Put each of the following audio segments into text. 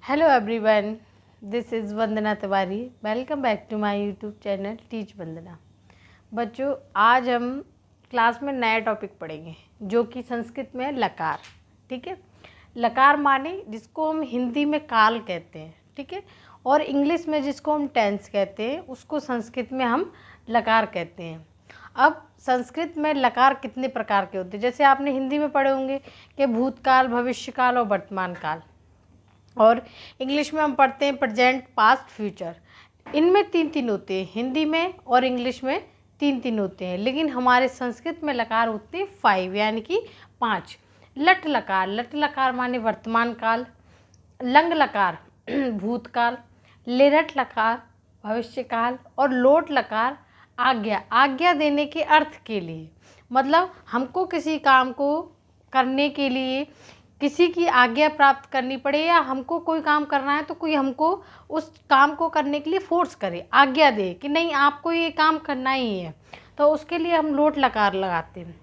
Hello everyone, this is Vandana Tiwari. Welcome back to my YouTube channel teach Vandana. बच्चों, आज हम class में नया टॉपिक पढ़ेंगे जो कि संस्कृत में है लकार। ठीक है, लकार माने जिसको हम हिंदी में काल कहते हैं, ठीक है, और इंग्लिश में जिसको हम टेंस कहते हैं उसको संस्कृत में हम लकार कहते हैं। अब संस्कृत में लकार कितने प्रकार के होते हैं, जैसे आपने हिंदी में पढ़े होंगे कि भूतकाल, भविष्यकाल और वर्तमान काल, और इंग्लिश में हम पढ़ते हैं प्रेजेंट, पास्ट, फ्यूचर। इनमें तीन तीन होते हैं, हिंदी में और इंग्लिश में तीन तीन होते हैं, लेकिन हमारे संस्कृत में लकार होते हैं 5, यानी कि 5। लट लकार, लट लकार माने वर्तमान काल, लंग लकार भूतकाल, लेरट लकार भविष्यकाल, और लोट लकार आज्ञा, आज्ञा देने के अर्थ के लिए। मतलब हमको किसी काम को करने के लिए किसी की आज्ञा प्राप्त करनी पड़े, या हमको कोई काम करना है तो कोई हमको उस काम को करने के लिए फोर्स करे, आज्ञा दे कि नहीं आपको ये काम करना ही है, तो उसके लिए हम लोट लकार लगाते हैं।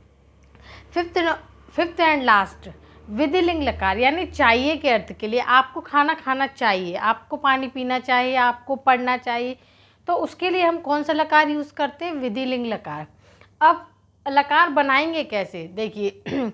फिफ्थ एंड लास्ट विधिलिंग लकार, यानी चाहिए के अर्थ के लिए। आपको खाना खाना चाहिए, आपको पानी पीना चाहिए, आपको पढ़ना चाहिए, तो उसके लिए हम कौन सा लकार यूज़ करते हैं? विधिलिंग लकार। अब लकार बनाएंगे कैसे, देखिए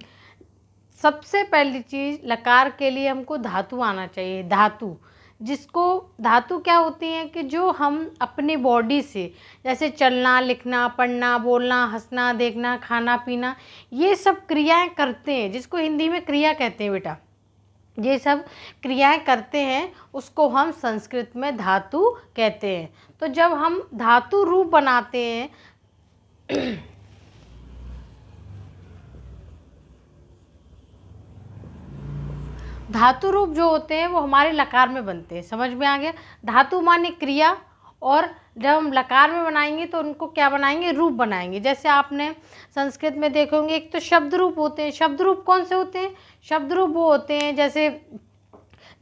सबसे पहली चीज़, लकार के लिए हमको धातु आना चाहिए। धातु, जिसको धातु क्या होती हैं कि जो हम अपनी बॉडी से, जैसे चलना, लिखना, पढ़ना, बोलना, हंसना, देखना, खाना पीना, ये सब क्रियाएं करते हैं, जिसको हिंदी में क्रिया कहते हैं बेटा। ये सब क्रियाएं करते हैं, उसको हम संस्कृत में धातु कहते हैं। तो जब हम धातु रूप बनाते हैं धातु रूप जो होते हैं वो हमारे लकार में बनते हैं। समझ में आ गया? धातु माने क्रिया, और जब हम लकार में बनाएंगे तो उनको क्या बनाएंगे? रूप बनाएंगे। जैसे आपने संस्कृत में देखे होंगे, एक तो शब्द रूप होते हैं। शब्द रूप कौन से होते हैं? शब्द रूप वो होते हैं जैसे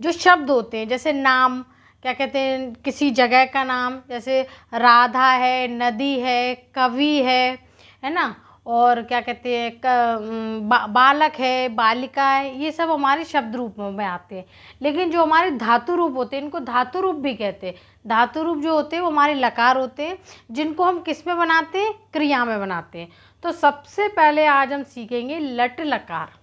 जो शब्द होते हैं, जैसे नाम, क्या कहते हैं, किसी जगह का नाम, जैसे राधा है, नदी है, कवि है ना, और क्या कहते हैं बालक है, बालिका है, ये सब हमारे शब्द रूप में आते हैं। लेकिन जो हमारे धातु रूप होते हैं, इनको धातु रूप भी कहते हैं। धातु रूप जो होते हैं वो हमारे लकार होते हैं, जिनको हम किस में बनाते हैं? क्रिया में बनाते हैं। तो सबसे पहले आज हम सीखेंगे लट लकार।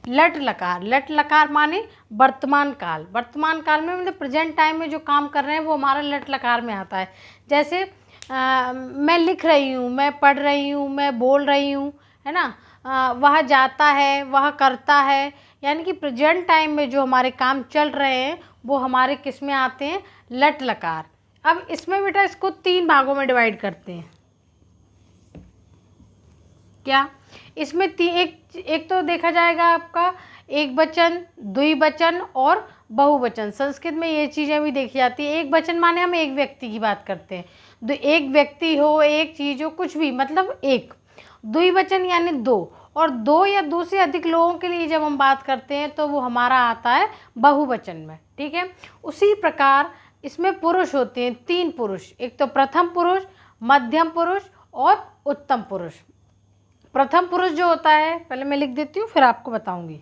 लट लकार, लट लकार माने वर्तमान काल। वर्तमान काल में मतलब प्रेजेंट टाइम में जो काम कर रहे हैं वो हमारा लट लकार में आता है। जैसे मैं लिख रही हूँ, मैं पढ़ रही हूँ, मैं बोल रही हूँ, है ना, वह जाता है, वह करता है, यानी कि प्रेजेंट टाइम में जो हमारे काम चल रहे हैं वो हमारे किस में आते हैं? लट लकार। अब इसमें बेटा इसको 3 भागों में डिवाइड करते हैं। क्या इसमें एक तो देखा जाएगा आपका एक वचन, द्विवचन और बहुवचन। संस्कृत में ये चीज़ें भी देखी जाती है। एक वचन माने हम एक व्यक्ति की बात करते हैं, एक व्यक्ति हो, एक चीज़ हो, कुछ भी, मतलब एक। द्विवचन यानी दो, और दो या दो से अधिक लोगों के लिए जब हम बात करते हैं तो वो हमारा आता है बहुवचन में। ठीक है, उसी प्रकार इसमें पुरुष होते हैं 3 पुरुष, एक तो प्रथम पुरुष, मध्यम पुरुष और उत्तम पुरुष। प्रथम पुरुष जो होता है, पहले मैं लिख देती हूँ फिर आपको बताऊंगी।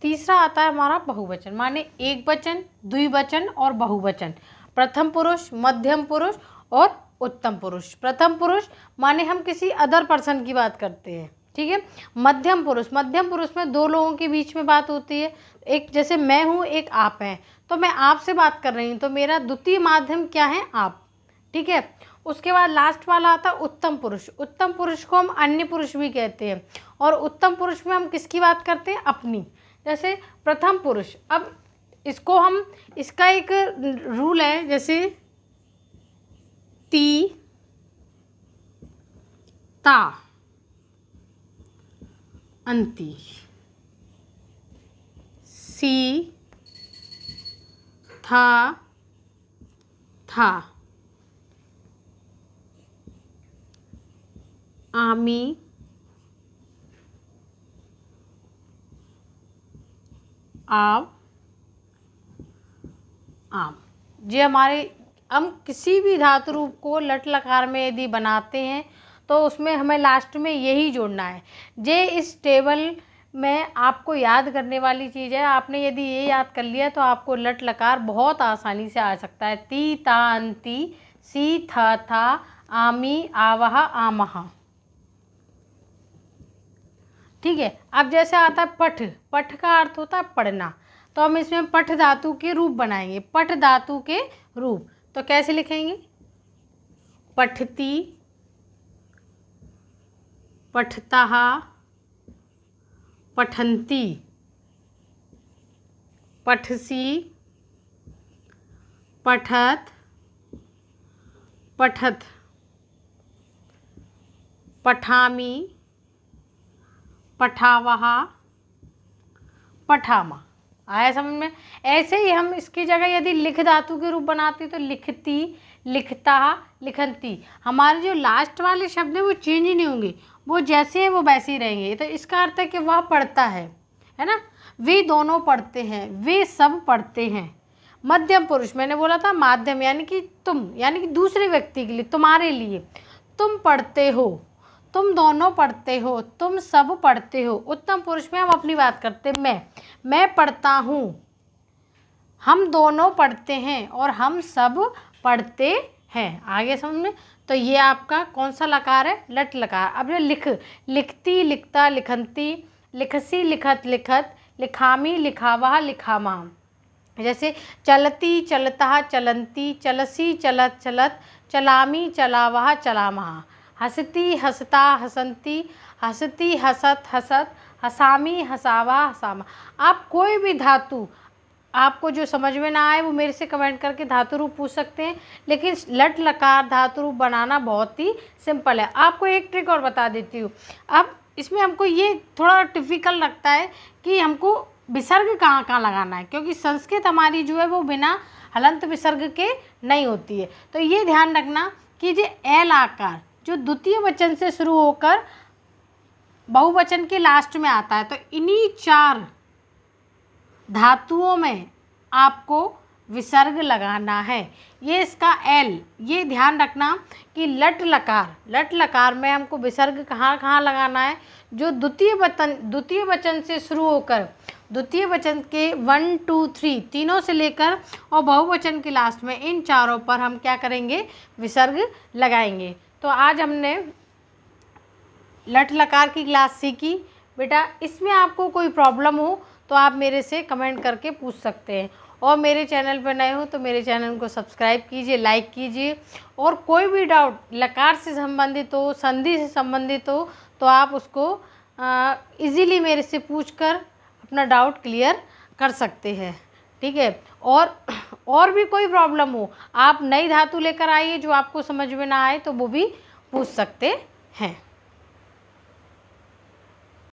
तीसरा आता है हमारा बहुवचन, माने एक वचन, द्विवचन और बहुवचन। प्रथम पुरुष, मध्यम पुरुष और उत्तम पुरुष। प्रथम पुरुष माने हम किसी अदर पर्सन की बात करते हैं, ठीक है। मध्यम पुरुष, मध्यम पुरुष में दो लोगों के बीच में बात होती है, एक जैसे मैं हूँ, एक आप हैं, तो मैं आपसे बात कर रही हूँ, तो मेरा द्वितीय माध्यम क्या है, आप, ठीक है। उसके बाद लास्ट वाला आता है उत्तम पुरुष। उत्तम पुरुष को हम अन्य पुरुष भी कहते हैं, और उत्तम पुरुष में हम किसकी बात करते हैं, अपनी। जैसे प्रथम पुरुष, अब इसको हम, इसका एक रूल है, जैसे ती, ता, अंति, सी, था, आमी, आव, आम। ये हमारे, हम किसी भी धातु रूप को लट लकार में यदि बनाते हैं तो उसमें हमें लास्ट में यही जोड़ना है। जे इस टेबल में आपको याद करने वाली चीज़ है, आपने यदि ये याद कर लिया तो आपको लट लकार बहुत आसानी से आ सकता है। ती, ता, अंति, सी, था, आमी, आवह, आमह, ठीक है। अब जैसे आता है पठ, पठ का अर्थ होता है पढ़ना, तो हम इसमें पठ धातु के रूप बनाएंगे। पठ धातु के रूप तो कैसे लिखेंगे, पठती, पठतः, पठन्ति, पठसि, पठत, पठत, पठामि, पठावः, पठामा। आया समझ में। ऐसे ही हम इसकी जगह यदि लिख धातु के रूप बनाते तो लिखती, लिखता, लिखन्ति। हमारे जो लास्ट वाले शब्द हैं वो चेंज ही नहीं होंगे, वो जैसे हैं वो वैसे ही रहेंगे। तो इसका अर्थ है कि वह पढ़ता है ना, वे दोनों पढ़ते हैं, वे सब पढ़ते हैं। मध्यम पुरुष मैंने बोला था, माध्यम यानी कि तुम, यानी कि दूसरे व्यक्ति के लिए, तुम्हारे लिए, तुम पढ़ते हो, तुम दोनों पढ़ते हो, तुम सब पढ़ते हो। उत्तम पुरुष में हम अपनी बात करते हैं, मैं पढ़ता हूँ, हम दोनों पढ़ते हैं और हम सब पढ़ते हैं। आगे समझ में। तो ये आपका कौन सा लकार है, लट लकार। अब जो लिख, लिखती, लिखता, लिखन्ति, लिखसी, लिखत, लिखत, लिखामी, लिखावा, लिखामा। जैसे चलती, चलता, चलंती, चलसी, चलत, चलत, चलामी, चलावा, चलामा। हंसती, हंसता, हंसंती, हंसती, हंसत, हंसत, हंसामी, हंसावा, हंसामा। आप कोई भी धातु आपको जो समझ में ना आए वो मेरे से कमेंट करके धातु रूप पूछ सकते हैं, लेकिन लट लकार धातु रूप बनाना बहुत ही सिंपल है। आपको एक ट्रिक और बता देती हूँ। अब इसमें हमको ये थोड़ा डिफ़िकल्ट लगता है कि हमको विसर्ग कहाँ कहाँ लगाना है, क्योंकि संस्कृत हमारी जो है वो बिना हलंत विसर्ग के नहीं होती है। तो ये ध्यान रखना कि जो एल आकार जो द्वितीय वचन से शुरू होकर बहुवचन के लास्ट में आता है, तो इन्हीं चार धातुओं में आपको विसर्ग लगाना है। ये इसका एल, ये ध्यान रखना कि लट लकार में हमको विसर्ग कहाँ कहाँ लगाना है। जो द्वितीय वचन से शुरू होकर द्वितीय वचन के 1, 2, 3 तीनों से लेकर और बहुवचन के लास्ट में, इन चारों पर हम क्या करेंगे, विसर्ग लगाएंगे। तो आज हमने लट लकार की क्लास सीखी। बेटा इसमें आपको कोई प्रॉब्लम हो तो आप मेरे से कमेंट करके पूछ सकते हैं, और मेरे चैनल पर नए हो तो मेरे चैनल को सब्सक्राइब कीजिए, लाइक कीजिए। और कोई भी डाउट लकार से संबंधित हो, संधि से संबंधित हो, तो आप उसको इजीली मेरे से पूछकर अपना डाउट क्लियर कर सकते हैं, ठीक है। और भी कोई प्रॉब्लम हो, आप नई धातु लेकर आइए जो आपको समझ में ना आए तो वो भी पूछ सकते हैं।